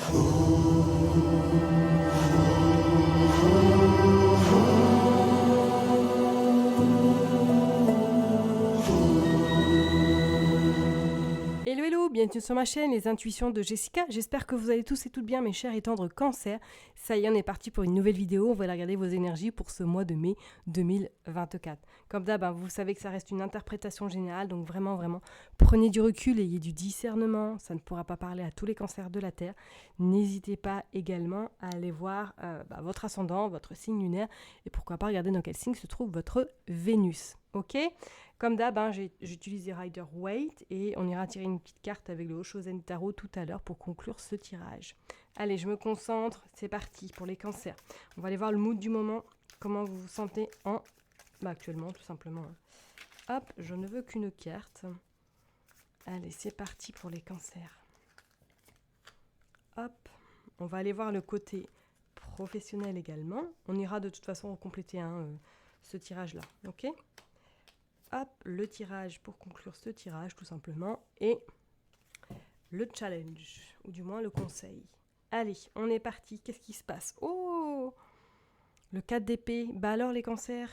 Hello hello, bienvenue sur ma chaîne Les Intuitions de Jessica. J'espère que vous allez tous et toutes bien mes chers et tendres cancers. Ça y est, on est parti pour une nouvelle vidéo. On va regarder vos énergies pour ce mois de mai 2024. Comme d'hab, vous savez que ça reste une interprétation générale, donc vraiment, prenez du recul, ayez du discernement. Ça ne pourra pas parler à tous les cancers de la Terre. N'hésitez pas également à aller voir votre ascendant, votre signe lunaire et pourquoi pas regarder dans quel signe se trouve votre Vénus. Ok ? Comme d'hab, j'ai utilisé Rider-Waite et on ira tirer une petite carte avec le Oshozen Tarot tout à l'heure pour conclure ce tirage. Allez, je me concentre, c'est parti pour les cancers. On va aller voir le mood du moment, comment vous vous sentez actuellement tout simplement. Hop, je ne veux qu'une carte. Allez, c'est parti pour les cancers. Hop, on va aller voir le côté professionnel également. On ira de toute façon compléter ce tirage-là, ok ? Hop, le tirage pour conclure ce tirage tout simplement et le challenge ou du moins le conseil. Allez, on est parti, qu'est-ce qui se passe ? Oh, le 4 d'épée, alors les cancers,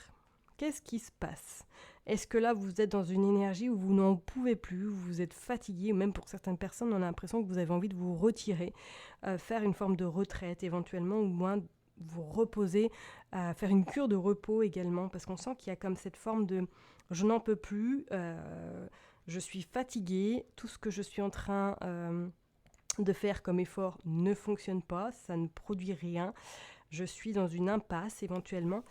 qu'est-ce qui se passe ? Est-ce que là vous êtes dans une énergie où vous n'en pouvez plus, vous êtes fatigué, même pour certaines personnes on a l'impression que vous avez envie de vous retirer, faire une forme de retraite éventuellement ou moins vous reposer, faire une cure de repos également parce qu'on sent qu'il y a comme cette forme de je n'en peux plus, je suis fatiguée, tout ce que je suis en train de faire comme effort ne fonctionne pas, ça ne produit rien, je suis dans une impasse éventuellement.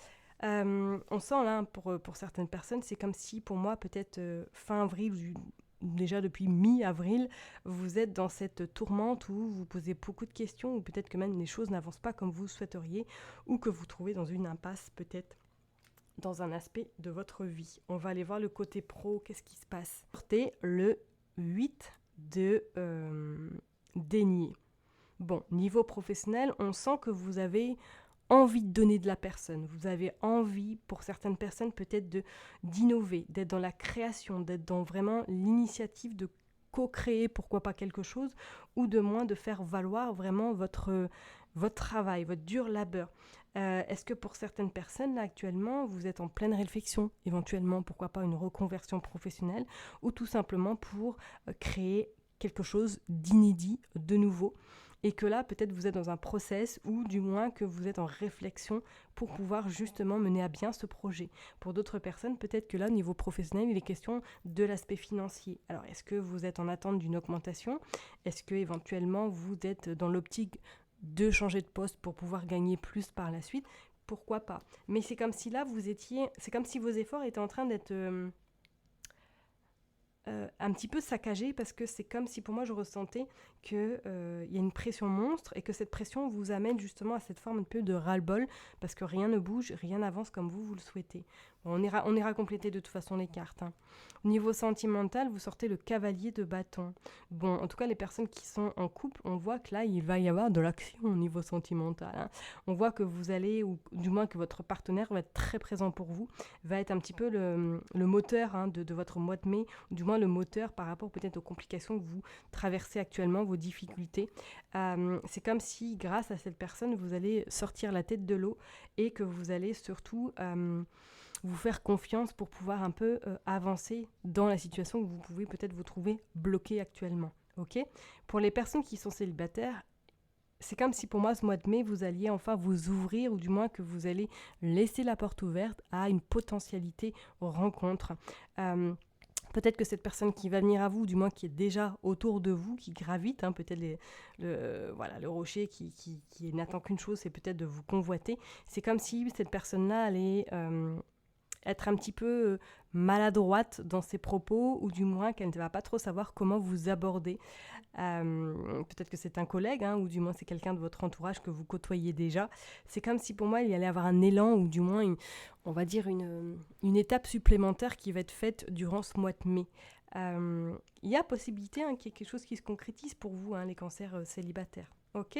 On sent là, pour certaines personnes, c'est comme si pour moi peut-être fin avril, déjà depuis mi-avril, vous êtes dans cette tourmente où vous posez beaucoup de questions, ou peut-être que même les choses n'avancent pas comme vous souhaiteriez, ou que vous trouvez dans une impasse peut-être dans un aspect de votre vie. On va aller voir le côté pro, qu'est-ce qui se passe. Sortez le 8 de dénier. Bon, niveau professionnel, on sent que vous avez envie de donner de la personne. Vous avez envie, pour certaines personnes, peut-être d'innover, d'être dans la création, d'être dans vraiment l'initiative de co-créer, pourquoi pas quelque chose, ou de moins de faire valoir vraiment votre travail, votre dur labeur. Est-ce que pour certaines personnes, là, actuellement, vous êtes en pleine réflexion, éventuellement, pourquoi pas une reconversion professionnelle, ou tout simplement pour créer quelque chose d'inédit, de nouveau, et que là, peut-être vous êtes dans un process, ou du moins que vous êtes en réflexion pour pouvoir justement mener à bien ce projet. Pour d'autres personnes, peut-être que là, au niveau professionnel, il est question de l'aspect financier. Alors, est-ce que vous êtes en attente d'une augmentation ? Est-ce que éventuellement vous êtes dans l'optique de changer de poste pour pouvoir gagner plus par la suite ? Pourquoi pas ? Mais c'est comme si là, c'est comme si vos efforts étaient en train d'être un petit peu saccagé, parce que c'est comme si pour moi je ressentais qu'il y a une pression monstre et que cette pression vous amène justement à cette forme un peu de ras-le-bol parce que rien ne bouge, rien n'avance comme vous le souhaitez. Bon, on ira compléter de toute façon les cartes. Au niveau sentimental, vous sortez le cavalier de bâton. Bon, en tout cas les personnes qui sont en couple, on voit que là il va y avoir de l'action au niveau sentimental. On voit que vous allez, ou du moins que votre partenaire va être très présent pour vous, va être un petit peu le moteur de votre mois de mai, ou du moins le moteur par rapport peut-être aux complications que vous traversez actuellement, vos difficultés. C'est comme si grâce à cette personne vous allez sortir la tête de l'eau et que vous allez surtout vous faire confiance pour pouvoir un peu avancer dans la situation où vous pouvez peut-être vous trouver bloqué actuellement. Okay ? Pour les personnes qui sont célibataires, c'est comme si pour moi ce mois de mai vous alliez enfin vous ouvrir, ou du moins que vous allez laisser la porte ouverte à une potentialité rencontre. Peut-être que cette personne qui va venir à vous, du moins qui est déjà autour de vous, qui gravite, peut-être le rocher qui n'attend qu'une chose, c'est peut-être de vous convoiter. C'est comme si cette personne-là allait être un petit peu maladroite dans ses propos, ou du moins qu'elle ne va pas trop savoir comment vous aborder. Peut-être que c'est un collègue, ou du moins c'est quelqu'un de votre entourage que vous côtoyez déjà. C'est comme si pour moi il y allait avoir un élan, ou du moins on va dire une étape supplémentaire qui va être faite durant ce mois de mai. Il y a possibilité qu'il y ait quelque chose qui se concrétise pour vous, les cancers célibataires. Ok.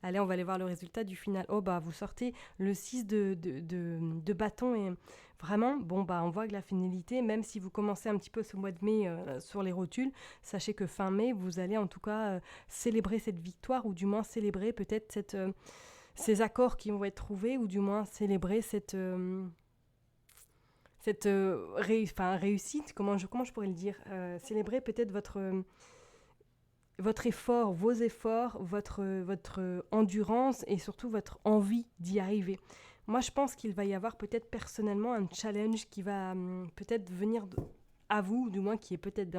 Allez, on va aller voir le résultat du final. Oh bah vous sortez le 6 de bâton et vraiment, bon bah on voit que la finalité, même si vous commencez un petit peu ce mois de mai sur les rotules, sachez que fin mai, vous allez en tout cas célébrer cette victoire ou du moins célébrer peut-être ces accords qui vont être trouvés ou du moins célébrer cette réussite, comment je pourrais le dire, célébrer peut-être votre effort, vos efforts, votre endurance et surtout votre envie d'y arriver. Moi, je pense qu'il va y avoir peut-être personnellement un challenge qui va peut-être venir à vous, ou du moins qui est peut-être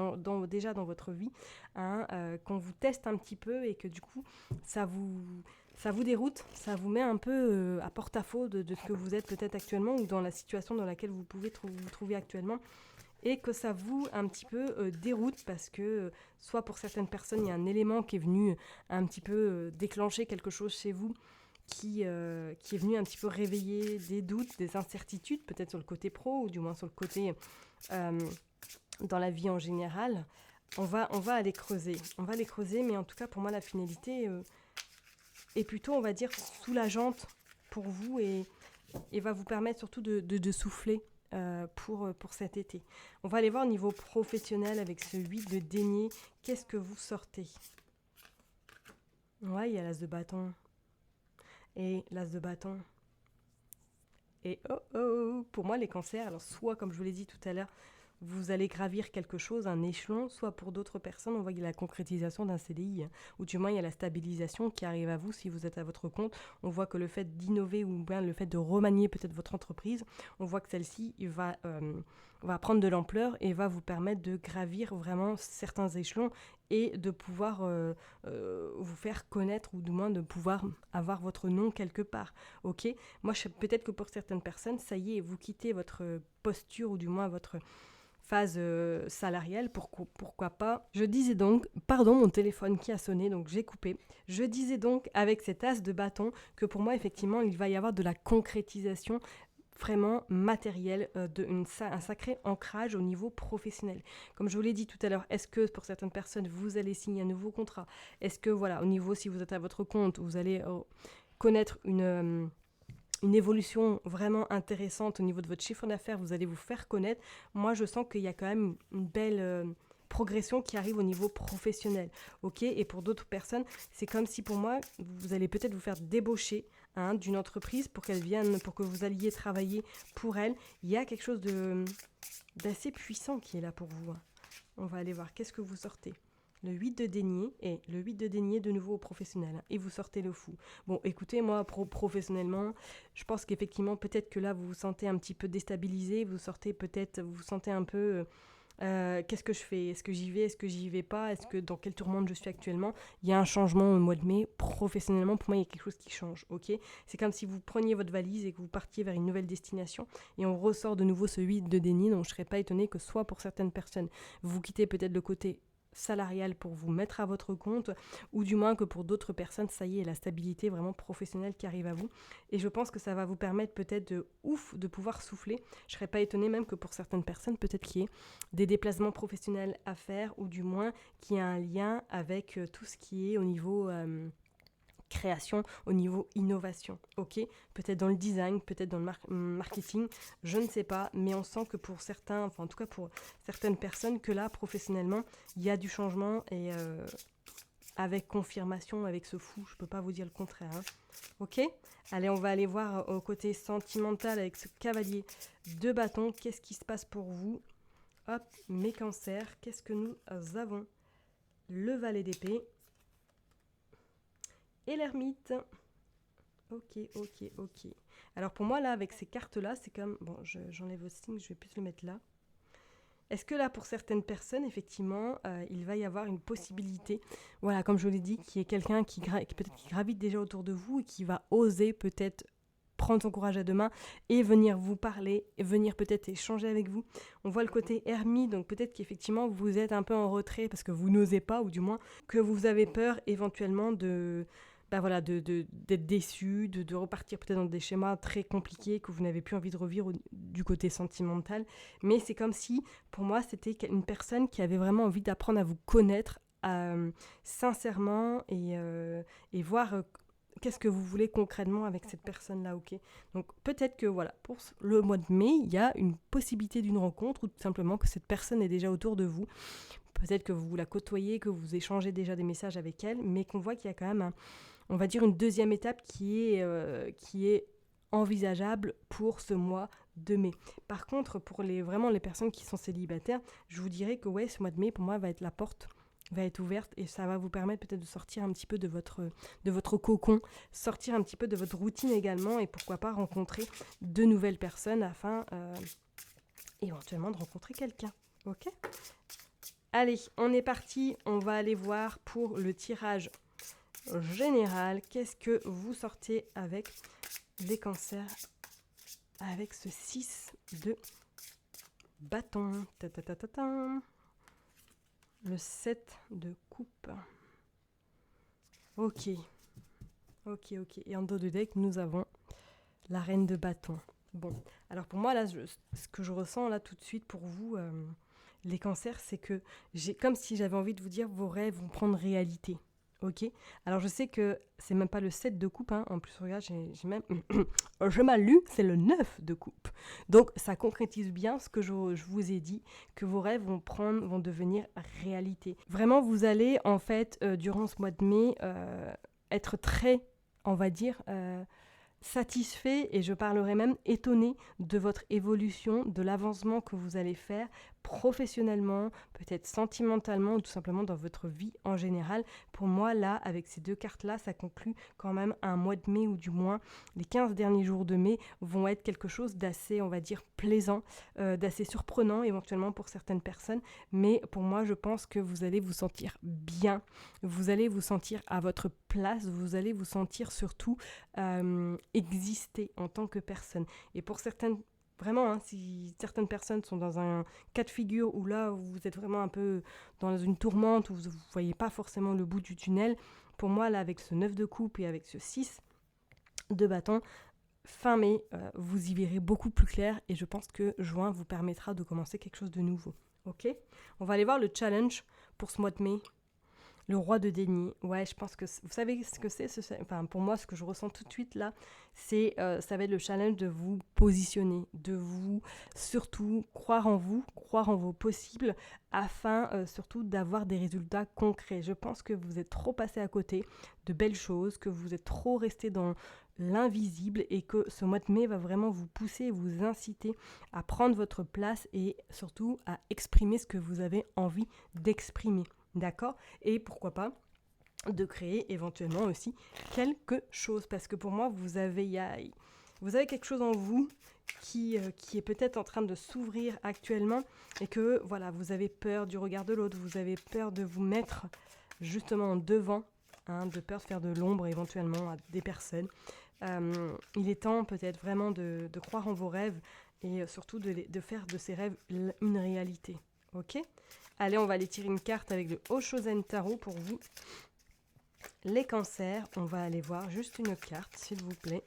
déjà dans votre vie, hein, qu'on vous teste un petit peu et que du coup, ça vous déroute, ça vous met un peu à porte-à-faux de ce que vous êtes peut-être actuellement ou dans la situation dans laquelle vous pouvez vous trouver actuellement et que ça vous un petit peu déroute parce que soit pour certaines personnes il y a un élément qui est venu un petit peu déclencher quelque chose chez vous qui est venu un petit peu réveiller des doutes, des incertitudes peut-être sur le côté pro ou du moins sur le côté dans la vie en général. On va aller creuser, mais en tout cas pour moi la finalité est plutôt on va dire soulageante pour vous et va vous permettre surtout de souffler pour cet été. On va aller voir au niveau professionnel avec ce 8 de denier. Qu'est-ce que vous sortez? Ouais, il y a l'as de bâton. Et l'as de bâton. Et pour moi les cancers, alors soit comme je vous l'ai dit tout à l'heure, vous allez gravir quelque chose, un échelon, soit pour d'autres personnes, on voit qu'il y a la concrétisation d'un CDI, ou du moins il y a la stabilisation qui arrive à vous si vous êtes à votre compte. On voit que le fait d'innover ou bien le fait de remanier peut-être votre entreprise, on voit que celle-ci va prendre de l'ampleur et va vous permettre de gravir vraiment certains échelons et de pouvoir vous faire connaître ou du moins de pouvoir avoir votre nom quelque part. Ok, moi peut-être que pour certaines personnes, ça y est, vous quittez votre posture ou du moins votre phase salariale, pourquoi pas. Je disais donc, pardon, mon téléphone qui a sonné, donc j'ai coupé. Je disais donc avec cet as de bâton que pour moi, effectivement, il va y avoir de la concrétisation vraiment matérielle, un sacré ancrage au niveau professionnel. Comme je vous l'ai dit tout à l'heure, est-ce que pour certaines personnes, vous allez signer un nouveau contrat? Est-ce que, voilà, au niveau, si vous êtes à votre compte, vous allez connaître une évolution vraiment intéressante au niveau de votre chiffre d'affaires, vous allez vous faire connaître. Moi, je sens qu'il y a quand même une belle progression qui arrive au niveau professionnel. Ok, et pour d'autres personnes, c'est comme si pour moi, vous allez peut-être vous faire débaucher d'une entreprise pour qu'elle vienne, pour que vous alliez travailler pour elle. Il y a quelque chose d'assez puissant qui est là pour vous. On va aller voir qu'est-ce que vous sortez. Le 8 de denier, et le 8 de denier de nouveau au professionnel, et vous sortez le fou. Bon, écoutez, moi, professionnellement, je pense qu'effectivement, peut-être que là, vous vous sentez un petit peu déstabilisé, vous vous sentez un peu, qu'est-ce que je fais? Est-ce que j'y vais? Est-ce que j'y vais pas? Est-ce que dans quel tourmente je suis actuellement? Il y a un changement au mois de mai, professionnellement, pour moi, il y a quelque chose qui change, ok? C'est comme si vous preniez votre valise et que vous partiez vers une nouvelle destination, et on ressort de nouveau ce 8 de denier, donc je serais pas étonnée que soit pour certaines personnes, vous quittez peut-être le côté salariale pour vous mettre à votre compte ou du moins que pour d'autres personnes ça y est la stabilité vraiment professionnelle qui arrive à vous et je pense que ça va vous permettre peut-être de pouvoir souffler. Je serais pas étonnée même que pour certaines personnes peut-être qu'il y ait des déplacements professionnels à faire ou du moins qu'il y ait un lien avec tout ce qui est au niveau création, au niveau innovation, ok? Peut-être dans le design, peut-être dans le marketing, je ne sais pas, mais on sent que pour certains, enfin en tout cas pour certaines personnes, que là, professionnellement, il y a du changement et avec confirmation, avec ce fou, je peux pas vous dire le contraire, hein. Ok? Allez, on va aller voir au côté sentimental avec ce cavalier de bâton, qu'est-ce qui se passe pour vous? Hop, mes cancers, qu'est-ce que nous avons? Le valet d'épée, et l'ermite. Ok. Alors pour moi là, avec ces cartes-là, c'est comme... Bon, j'enlève le signe, je vais plus le mettre là. Est-ce que là, pour certaines personnes, effectivement, il va y avoir une possibilité, voilà, comme je vous l'ai dit, qui est quelqu'un qui peut-être qui gravite déjà autour de vous et qui va oser peut-être prendre son courage à deux mains et venir vous parler, et venir peut-être échanger avec vous. On voit le côté ermite, donc peut-être qu'effectivement vous êtes un peu en retrait parce que vous n'osez pas, ou du moins que vous avez peur éventuellement d'être déçu, de repartir peut-être dans des schémas très compliqués que vous n'avez plus envie de revivre du côté sentimental. Mais c'est comme si, pour moi, c'était une personne qui avait vraiment envie d'apprendre à vous connaître sincèrement et et voir qu'est-ce que vous voulez concrètement avec cette personne-là, ok? Donc peut-être que voilà, pour le mois de mai, il y a une possibilité d'une rencontre ou tout simplement que cette personne est déjà autour de vous. Peut-être que vous la côtoyez, que vous échangez déjà des messages avec elle, mais qu'on voit qu'il y a quand même, on va dire, une deuxième étape qui est envisageable pour ce mois de mai. Par contre, pour vraiment les personnes qui sont célibataires, je vous dirais que ouais, ce mois de mai, pour moi, va être la porte va être ouverte et ça va vous permettre peut-être de sortir un petit peu de votre cocon, sortir un petit peu de votre routine également et pourquoi pas rencontrer de nouvelles personnes afin éventuellement de rencontrer quelqu'un. Ok ? Allez, on est parti, on va aller voir pour le tirage général. Qu'est-ce que vous sortez avec les cancers, avec ce 6 de bâton. Le 7 de coupe. Ok. Et en dos de deck, nous avons la reine de bâton. Bon, alors pour moi, là, ce que je ressens là tout de suite pour vous, les cancers, c'est que j'ai comme si j'avais envie de vous dire vos rêves vont prendre réalité. Ok. Alors je sais que c'est même pas le 7 de coupe, hein. En plus regarde, j'ai même je mal lu, c'est le 9 de coupe. Donc ça concrétise bien ce que je vous ai dit, que vos rêves vont devenir réalité. Vraiment, vous allez en fait durant ce mois de mai être très, on va dire, satisfait et je parlerai même étonné de votre évolution, de l'avancement que vous allez faire professionnellement, peut-être sentimentalement ou tout simplement dans votre vie en général. Pour moi, là, avec ces deux cartes-là, ça conclut quand même un mois de mai ou du moins les 15 derniers jours de mai vont être quelque chose d'assez, on va dire, plaisant, d'assez surprenant éventuellement pour certaines personnes. Mais pour moi, je pense que vous allez vous sentir bien, vous allez vous sentir à votre place, vous allez vous sentir surtout exister en tant que personne. Et pour certaines, vraiment, hein, si certaines personnes sont dans un cas de figure où là, vous êtes vraiment un peu dans une tourmente, où vous ne voyez pas forcément le bout du tunnel, pour moi, là, avec ce 9 de coupe et avec ce 6 de bâton, fin mai, vous y verrez beaucoup plus clair et je pense que juin vous permettra de commencer quelque chose de nouveau. Ok ? On va aller voir le challenge pour ce mois de mai. Le roi de déni, ouais, je pense que vous savez ce que c'est, enfin pour moi ce que je ressens tout de suite là, c'est ça va être le challenge de vous positionner, de vous surtout croire en vous, croire en vos possibles, afin surtout d'avoir des résultats concrets. Je pense que vous êtes trop passé à côté de belles choses, que vous êtes trop resté dans l'invisible et que ce mois de mai va vraiment vous pousser, vous inciter à prendre votre place et surtout à exprimer ce que vous avez envie d'exprimer. D'accord ? Et pourquoi pas de créer éventuellement aussi quelque chose. Parce que pour moi, vous avez quelque chose en vous qui est peut-être en train de s'ouvrir actuellement et que voilà, vous avez peur du regard de l'autre, vous avez peur de vous mettre justement devant, hein, de peur de faire de l'ombre éventuellement à des personnes. Il est temps peut-être vraiment de croire en vos rêves et surtout de faire de ces rêves une réalité. Ok ? Allez, on va aller tirer une carte avec le Oshozen Tarot pour vous. Les cancers, on va aller voir juste une carte, s'il vous plaît.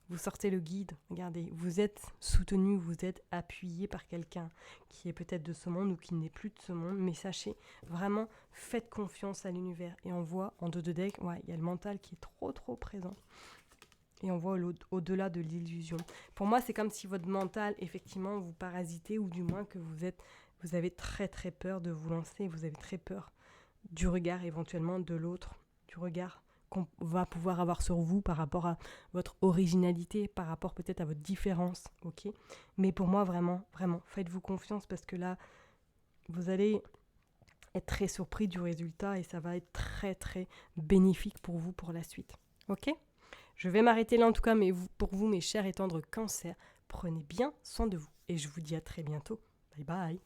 Vous sortez le guide, regardez, vous êtes soutenu, vous êtes appuyé par quelqu'un qui est peut-être de ce monde ou qui n'est plus de ce monde, mais sachez, vraiment, faites confiance à l'univers. Et on voit, en dos de deck, ouais, il y a le mental qui est trop présent. Et on voit au-delà de l'illusion. Pour moi, c'est comme si votre mental, effectivement, vous parasitez, ou du moins que vous avez très peur de vous lancer, vous avez très peur du regard éventuellement de l'autre, du regard qu'on va pouvoir avoir sur vous par rapport à votre originalité, par rapport peut-être à votre différence, ok ? Mais pour moi, vraiment, faites-vous confiance parce que là, vous allez être très surpris du résultat et ça va être très bénéfique pour vous pour la suite, ok ? Je vais m'arrêter là en tout cas, mais pour vous, mes chers et tendres cancers, prenez bien soin de vous et je vous dis à très bientôt. Bye bye.